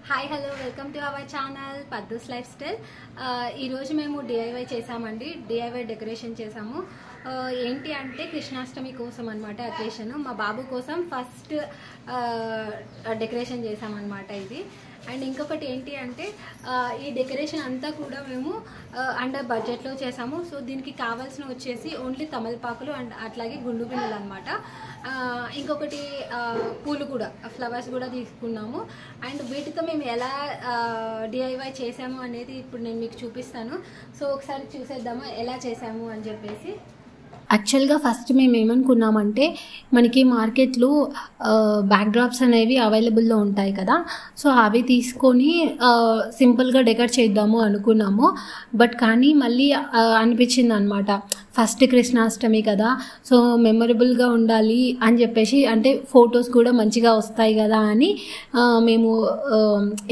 Hi hello welcome to our channel Paddu's life style. ఈరోజు మేము DIY చేసామండి. డిఐవై డెకరేషన్ చేసాము. ఏంటి అంటే కృష్ణాష్టమి కోసం అనమాట అకేషన్. మా బాబు కోసం ఫస్ట్ డెకరేషన్ చేసామన్నమాట ఇది. అండ్ ఇంకొకటి ఏంటి అంటే ఈ డెకరేషన్ అంతా కూడా మేము అండర్ బడ్జెట్లో చేసాము. సో దీనికి కావాల్సిన వచ్చేసి ఓన్లీ తమలపాకులు అండ్ అట్లాగే గుండు బిళ్ళలు అనమాట. ఇంకొకటి పూలు కూడా, ఫ్లవర్స్ కూడా తీసుకున్నాము. అండ్ వీటితో మేము ఎలా డిఐవై చేసాము అనేది ఇప్పుడు నేను మీకు చూపిస్తాను. సో ఒకసారి చూసేద్దామా ఎలా చేసాము అని చెప్పేసి. యాక్చువల్గా ఫస్ట్ మేము ఏమనుకున్నామంటే మనకి మార్కెట్లో బ్యాక్డ్రాప్స్ అనేవి అవైలబుల్లో ఉంటాయి కదా, సో అవి తీసుకొని సింపుల్గా డెకరేట్ చేద్దాము అనుకున్నాము. బట్ కానీ మళ్ళీ అనిపించింది అనమాట, ఫస్ట్ కృష్ణాష్టమి కదా, సో మెమొరబుల్గా ఉండాలి అని చెప్పేసి, అంటే ఫొటోస్ కూడా మంచిగా వస్తాయి కదా అని మేము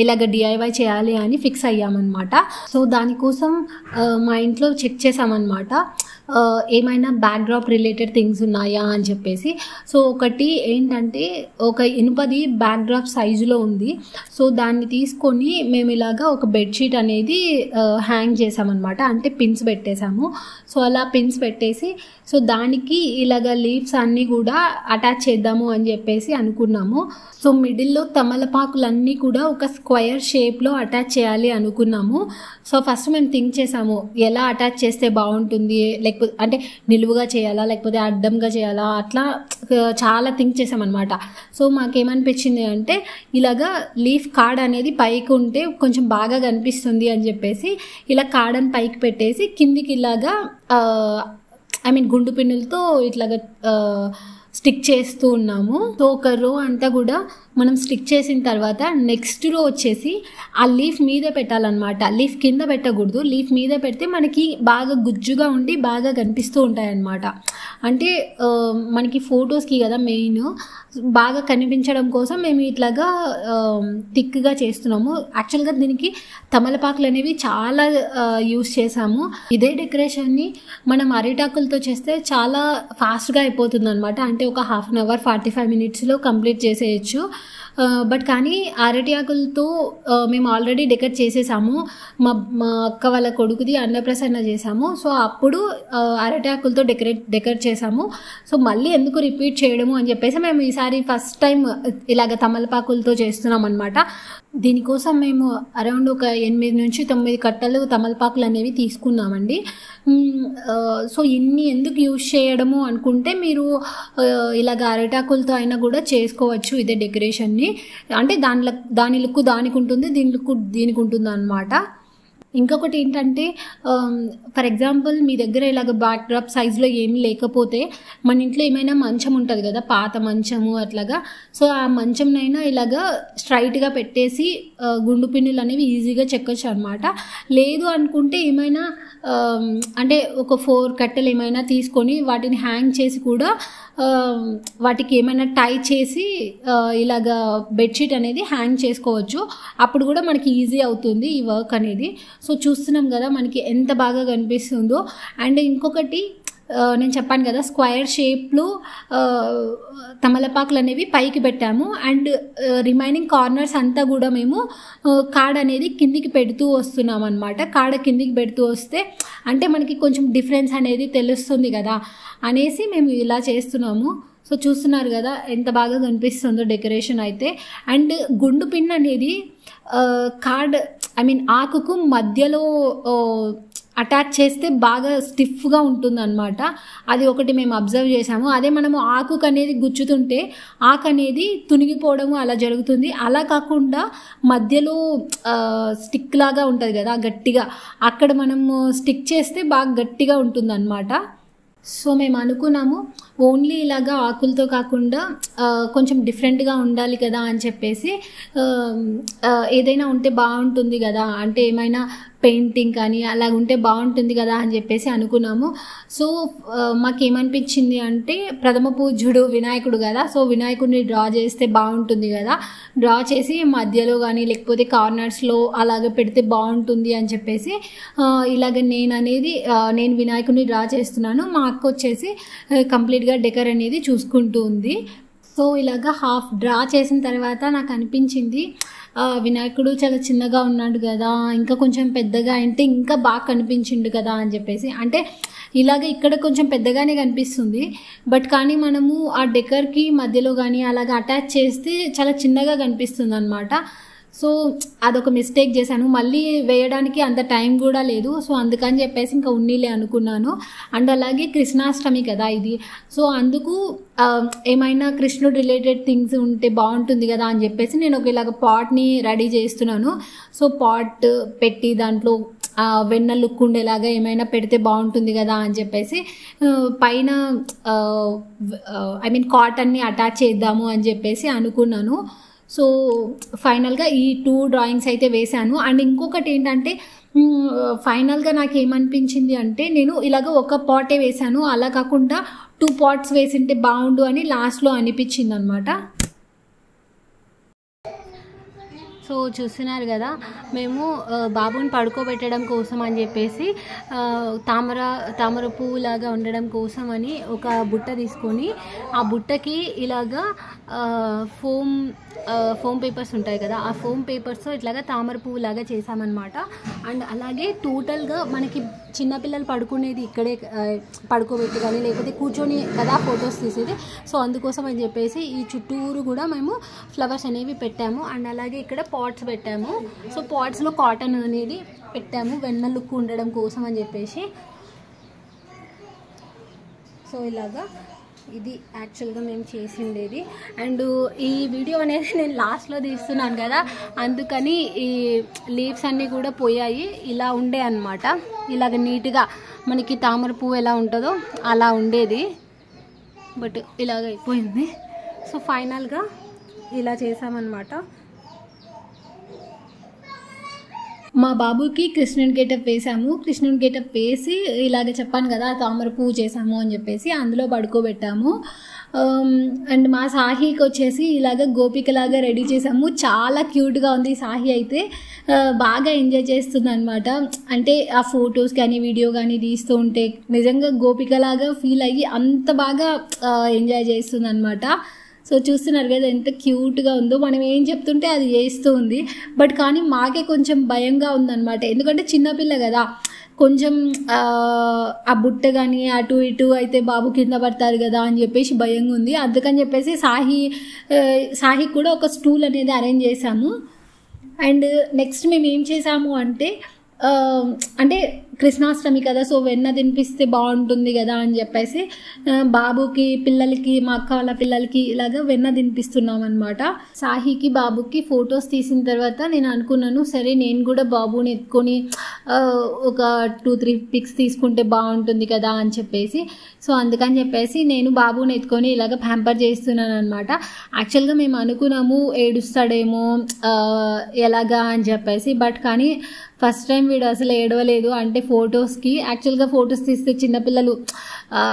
ఇలాగ డిఐవై చేయాలి అని ఫిక్స్ అయ్యామన్నమాట. సో దానికోసం మా ఇంట్లో చెక్ చేసామన్నమాట, ఏమైనా బ్యాక్డ్రాప్ రిలేటెడ్ థింగ్స్ ఉన్నాయా అని చెప్పేసి. సో ఒకటి ఏంటంటే ఒక ఇనుపది బ్యాక్డ్రాప్ సైజులో ఉంది. సో దాన్ని తీసుకొని మేము ఇలాగా ఒక బెడ్షీట్ అనేది హ్యాంగ్ చేసామన్నమాట, అంటే పిన్స్ పెట్టేసాము. సో అలా పిన్స్ పెట్టేసి సో దానికి ఇలాగ లీవ్స్ అన్నీ కూడా అటాచ్ చేద్దాము అని చెప్పేసి అనుకున్నాము. సో మిడిల్లో తమలపాకులన్నీ కూడా ఒక స్క్వేర్ షేప్లో అటాచ్ చేయాలి అనుకున్నాము. సో ఫస్ట్ మేము థింక్ చేసాము ఎలా అటాచ్ చేస్తే బాగుంటుంది, లేకపోతే అంటే నిలువుగా చేయాలా లేకపోతే అడ్డంగా చేయాలా, అట్లా చాలా థింక్ చేసామన్నమాట. సో మాకేమనిపించింది అంటే ఇలాగా లీఫ్ కార్డ్ అనేది పైకి ఉంటే కొంచెం బాగా కనిపిస్తుంది అని చెప్పేసి ఇలా కార్డని పైకి పెట్టేసి కిందికి ఇలాగా గుండు పిన్నులతో ఇట్లాగా స్టిక్ చేస్తూ ఉన్నాము. సో ఒక రో అంతా కూడా మనం స్టిక్ చేసిన తర్వాత నెక్స్ట్ రో వచ్చేసి ఆ లీఫ్ మీద పెట్టాలన్నమాట. లీఫ్ కింద పెట్టకూడదు, లీఫ్ మీద పెడితే మనకి బాగా గుజ్జుగా ఉండి బాగా కనిపిస్తూ ఉంటాయన్నమాట. అంటే మనకి ఫొటోస్కి కదా మెయిన్, బాగా కనిపించడం కోసం మేము ఇట్లాగా థిక్గా చేస్తున్నాము. యాక్చువల్గా దీనికి తమలపాకులు అనేవి చాలా యూస్ చేసాము. ఇదే డెకరేషన్ని మనం అరిటాకులతో చేస్తే చాలా ఫాస్ట్గా అయిపోతుంది అనమాట, అంటే ఒక 1/2 అవర్ 45 మినిట్స్లో కంప్లీట్ చేసేయచ్చు. బట్ కానీ అరటి ఆకులతో మేము ఆల్రెడీ డెకరేట్ చేసేసాము. మా అక్క వాళ్ళ కొడుకుది అన్నప్రసన్న చేసాము. సో అప్పుడు అరటి ఆకులతో డెకరేట్ చేసాము. సో మళ్ళీ ఎందుకు రిపీట్ చేయడము అని చెప్పేసి మేము ఈసారి ఫస్ట్ టైం ఇలాగ తమలపాకులతో చేస్తున్నాం అనమాట. దీనికోసం మేము అరౌండ్ ఒక 8 నుంచి 9 కట్టలు తమలపాకులు అనేవి తీసుకున్నామండి. సో ఇన్ని ఎందుకు యూజ్ చేయడము అనుకుంటే మీరు ఇలాగ అరటాకులతో అయినా కూడా చేసుకోవచ్చు ఇదే డెకరేషన్ని. అంటే దాని లుక్ దానికి ఉంటుంది, దీని లుక్ దీనికి ఉంటుంది అన్నమాట. ఇంకొకటి ఏంటంటే ఫర్ ఎగ్జాంపుల్ మీ దగ్గర ఇలాగ బ్యాక్ డ్రాప్ సైజులో ఏమీ లేకపోతే మన ఇంట్లో ఏమైనా మంచం ఉంటుంది కదా, పాత మంచము అట్లాగా, సో ఆ మంచంనైనా ఇలాగా స్ట్రైట్గా పెట్టేసి గుండు పిన్నులు అనేవి ఈజీగా చెక్కచ్చు అనమాట. లేదు అనుకుంటే ఏమైనా అంటే ఒక 4 కట్టెలు ఏమైనా తీసుకొని వాటిని హ్యాంగ్ చేసి కూడా వాటికి ఏమైనా టై చేసి ఇలాగా బెడ్షీట్ అనేది హ్యాంగ్ చేసుకోవచ్చు. అప్పుడు కూడా మనకి ఈజీ అవుతుంది ఈ వర్క్ అనేది. సో చూస్తున్నాం కదా మనకి ఎంత బాగా కనిపిస్తుందో. అండ్ ఇంకొకటి నేను చెప్పాను కదా, స్క్వేర్ షేప్లో తమలపాకులు అనేవి పైకి పెట్టాము. అండ్ రిమైనింగ్ కార్నర్స్ అంతా కూడా మేము కాడ అనేది కిందికి పెడుతూ వస్తున్నాం అనమాట. కాడ కిందికి పెడుతూ వస్తే అంటే మనకి కొంచెం డిఫరెన్స్ అనేది తెలుస్తుంది కదా అనేసి మేము ఇలా చేస్తున్నాము. సో చూస్తున్నారు కదా ఎంత బాగా కనిపిస్తుందో డెకరేషన్ అయితే. అండ్ గుండు పిన్ అనేది కార్డ్ ఆకుకు మధ్యలో అటాచ్ చేస్తే బాగా స్టిఫ్గా ఉంటుంది అనమాట. అది ఒకటి మేము అబ్జర్వ్ చేసాము. అదే మనము ఆకుకు అనేది గుచ్చుతుంటే ఆకు అనేది తునిగిపోవడము అలా జరుగుతుంది. అలా కాకుండా మధ్యలో స్టిక్ లాగా ఉంటుంది కదా గట్టిగా, అక్కడ మనము స్టిక్ చేస్తే బాగా గట్టిగా ఉంటుంది అనమాట. సో మేము అనుకున్నాము ఓన్లీ ఇలాగా ఆకులతో కాకుండా కొంచెం డిఫరెంట్గా ఉండాలి కదా అని చెప్పేసి ఏదైనా ఉంటే బాగుంటుంది కదా, అంటే ఏమైనా పెయింటింగ్ కానీ అలా ఉంటే బాగుంటుంది కదా అని చెప్పేసి అనుకున్నాము. సో మాకేమనిపించింది అంటే ప్రథమ పూజ్యుడు వినాయకుడు కదా, సో వినాయకుడిని డ్రా చేస్తే బాగుంటుంది కదా, డ్రా చేసి మధ్యలో కానీ లేకపోతే కార్నర్స్లో అలాగే పెడితే బాగుంటుంది అని చెప్పేసి ఇలాగ నేను వినాయకుడిని డ్రా చేస్తున్నాను. మా అక్క వచ్చేసి కంప్లీట్గా డెకర్ అనేది చూసుకుంటూ ఉంది. సో ఇలాగా హాఫ్ డ్రా చేసిన తర్వాత నాకు అనిపించింది వినాయకుడు చాలా చిన్నగా ఉన్నాడు కదా, ఇంకా కొంచెం పెద్దగా అంటే ఇంకా బాగా కనిపించిండు కదా అని చెప్పేసి. అంటే ఇలాగ ఇక్కడ కొంచెం పెద్దగానే కనిపిస్తుంది, బట్ కానీ మనము ఆ డెకర్కి మధ్యలో కానీ అలాగ అటాచ్ చేస్తే చాలా చిన్నగా కనిపిస్తుంది అనమాట. సో అదొక మిస్టేక్ చేశాను, మళ్ళీ వేయడానికి అంత టైం కూడా లేదు. సో అందుకని చెప్పేసి ఇంకా ఉన్నీలే అనుకున్నాను. అండ్ అలాగే కృష్ణాష్టమి కదా ఇది, సో అందుకు ఏమైనా కృష్ణుడు రిలేటెడ్ థింగ్స్ ఉంటే బాగుంటుంది కదా అని చెప్పేసి నేను ఒక ఇలాగ పాట్ని రెడీ చేస్తున్నాను. సో పాట్ పెట్టి దాంట్లో వెన్న లుక్ ఉండేలాగా ఏమైనా పెడితే బాగుంటుంది కదా అని చెప్పేసి పైన ఐ మీన్ కాటన్ని అటాచ్ చేద్దాము అని చెప్పేసి అనుకున్నాను. సో ఫైనల్గా ఈ 2 డ్రాయింగ్స్ అయితే వేశాను. అండ్ ఇంకొకటి ఏంటంటే ఫైనల్గా నాకు ఏమనిపించింది అంటే నేను ఇలాగ ఒక పాటే వేశాను, అలా కాకుండా 2 పాట్స్ వేసింటే బాగుండు అని లాస్ట్లో అనిపించింది అనమాట. సో చూస్తున్నారు కదా, మేము బాబుని పడుకోబెట్టడం కోసం అని చెప్పేసి తామర పువ్వులాగా ఉండడం కోసం అని ఒక బుట్ట తీసుకొని ఆ బుట్టకి ఇలాగా ఫోమ్ పేపర్స్ ఉంటాయి కదా, ఆ ఫోమ్ పేపర్స్తో ఇట్లాగా తామర పువ్వులాగా చేసామన్నమాట. అండ్ అలాగే టోటల్గా మనకి చిన్నపిల్లలు పడుకునేది ఇక్కడే పడుకోబెట్టి కానీ లేకపోతే కూర్చొని కదా ఫొటోస్ తీసేది. సో అందుకోసం అని చెప్పేసి ఈ చుట్టూరు కూడా మేము ఫ్లవర్స్ అనేవి పెట్టాము. అండ్ అలాగే ఇక్కడ పాట్స్ పెట్టాము. సో పాట్స్లో కాటన్ అనేది పెట్టాము వెన్న లుక్ ఉండడం కోసం అని చెప్పేసి. సో ఇలాగా ఇది యాక్చువల్గా మేము చేసిండేది. అండ్ ఈ వీడియో అనేది నేను లాస్ట్లో తీస్తున్నాను కదా, అందుకని ఈ లీవ్స్ అన్నీ కూడా పోయాయి, ఇలా ఉండే అన్నమాట. ఇలాగ నీట్గా మనకి తామర పువ్వు ఎలా ఉంటుందో అలా ఉండేది, బట్ ఇలాగ అయిపోయింది. సో ఫైనల్గా ఇలా చేసామన్నమాట. మా బాబుకి కృష్ణుని గెటప్ వేసాము. కృష్ణుని గెటప్ వేసి ఇలాగ చెప్పాను కదా తామర పువ్వు చేసాము అని చెప్పేసి అందులో పడుకోబెట్టాము. అండ్ మా సాహికి వచ్చేసి ఇలాగ గోపికలాగా రెడీ చేసాము. చాలా క్యూట్గా ఉంది. సాహి అయితే బాగా ఎంజాయ్ చేస్తుంది అనమాట. అంటే ఆ ఫొటోస్ కానీ వీడియో కానీ తీస్తూ ఉంటే నిజంగా గోపికలాగా ఫీల్ అయ్యి అంత బాగా ఎంజాయ్ చేస్తుంది అనమాట. సో చూస్తున్నారు కదా ఎంత క్యూట్గా ఉందో. మనం ఏం చెప్తుంటే అది చేస్తూ ఉంది, బట్ కానీ మాకే కొంచెం భయంగా ఉందన్నమాట. ఎందుకంటే చిన్నపిల్ల కదా, కొంచెం ఆ బుట్ట కానీ అటు ఇటు అయితే బాబు కింద పడతారు కదా అని చెప్పేసి భయంగా ఉంది. అందుకని చెప్పేసి సాహి కూడా ఒక స్టూల్ అనేది అరేంజ్ చేసాము. అండ్ నెక్స్ట్ మేము ఏం చేసాము అంటే కృష్ణాష్టమి కదా, సో వెన్న తినిపిస్తే బాగుంటుంది కదా అని చెప్పేసి బాబుకి పిల్లలకి మా అక్క వాళ్ళ పిల్లలకి ఇలాగ వెన్న తినిపిస్తున్నాం అనమాట. సాహికి బాబుకి ఫొటోస్ తీసిన తర్వాత నేను అనుకున్నాను, సరే నేను కూడా బాబుని ఎత్తుకొని ఒక 2-3 పిక్స్ తీసుకుంటే బాగుంటుంది కదా అని చెప్పేసి. సో అందుకని చెప్పేసి నేను బాబుని ఎత్తుకొని ఇలాగ ప్యాంపర్ చేస్తున్నాను అనమాట. యాక్చువల్గా మేము అనుకున్నాము ఏడుస్తాడేమో ఎలాగా అని చెప్పేసి, బట్ కానీ ఫస్ట్ టైం వీడు అసలు ఏడవలేదు. అంటే ఫొటోస్కి యాక్చువల్గా ఫొటోస్ తీస్తే చిన్నపిల్లలు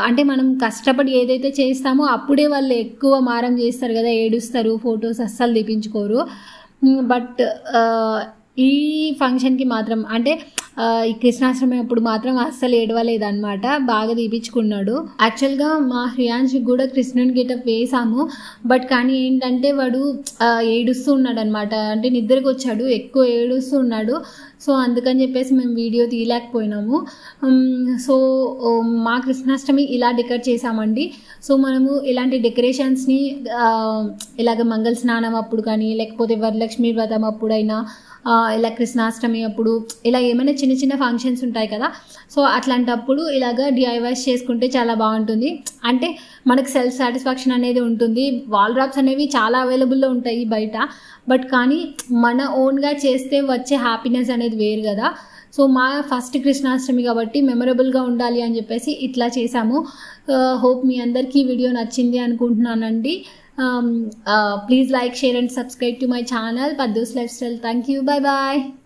అంటే మనం కష్టపడి ఏదైతే చేస్తామో అప్పుడే వాళ్ళు ఎక్కువ మారం చేస్తారు కదా, ఏడుస్తారు, ఫొటోస్ అస్సలు తీపించుకోరు. బట్ ఈ ఫంక్షన్కి మాత్రం అంటే ఈ కృష్ణాష్టమి అప్పుడు మాత్రం అస్సలు ఏడవలేదన్నమాట, బాగా తీపించుకున్నాడు. యాక్చువల్గా మా హ్రియాన్షికి కూడా కృష్ణుని గెటప్ వేసాము, బట్ కానీ ఏంటంటే వాడు ఏడుస్తూ ఉన్నాడు అనమాట. అంటే నిద్రకు వచ్చాడు, ఎక్కువ ఏడుస్తూ ఉన్నాడు. సో అందుకని చెప్పేసి మేము వీడియో తీయలేకపోయినాము. సో మా కృష్ణాష్టమి ఇలా డెకరేట్ చేసామండి. సో మనము ఇలాంటి డెకరేషన్స్ని ఇలాగ మంగళ స్నానం అప్పుడు కానీ లేకపోతే వరలక్ష్మి వ్రతం అప్పుడైనా ఇలా కృష్ణాష్టమి అప్పుడు ఇలా ఏమైనా చిన్న చిన్న ఫంక్షన్స్ ఉంటాయి కదా, సో అట్లాంటప్పుడు ఇలాగ డిఐవైస్ చేసుకుంటే చాలా బాగుంటుంది. అంటే మనకు సెల్ఫ్ సాటిస్ఫాక్షన్ అనేది ఉంటుంది. వాల్ డ్రాప్స్ అనేవి చాలా అవైలబుల్లో ఉంటాయి బయట, బట్ కానీ మన ఓన్గా చేస్తే వచ్చే హ్యాపీనెస్ అనేది వేరు కదా. సో మా ఫస్ట్ కృష్ణాష్టమి కాబట్టి మెమరబుల్గా ఉండాలి అని చెప్పేసి ఇట్లా చేసాము. హోప్ మీ అందరికీ వీడియో నచ్చింది అనుకుంటున్నానండి. Please like, share and subscribe to my channel Paddu's Lifestyle. Thank you. Bye bye.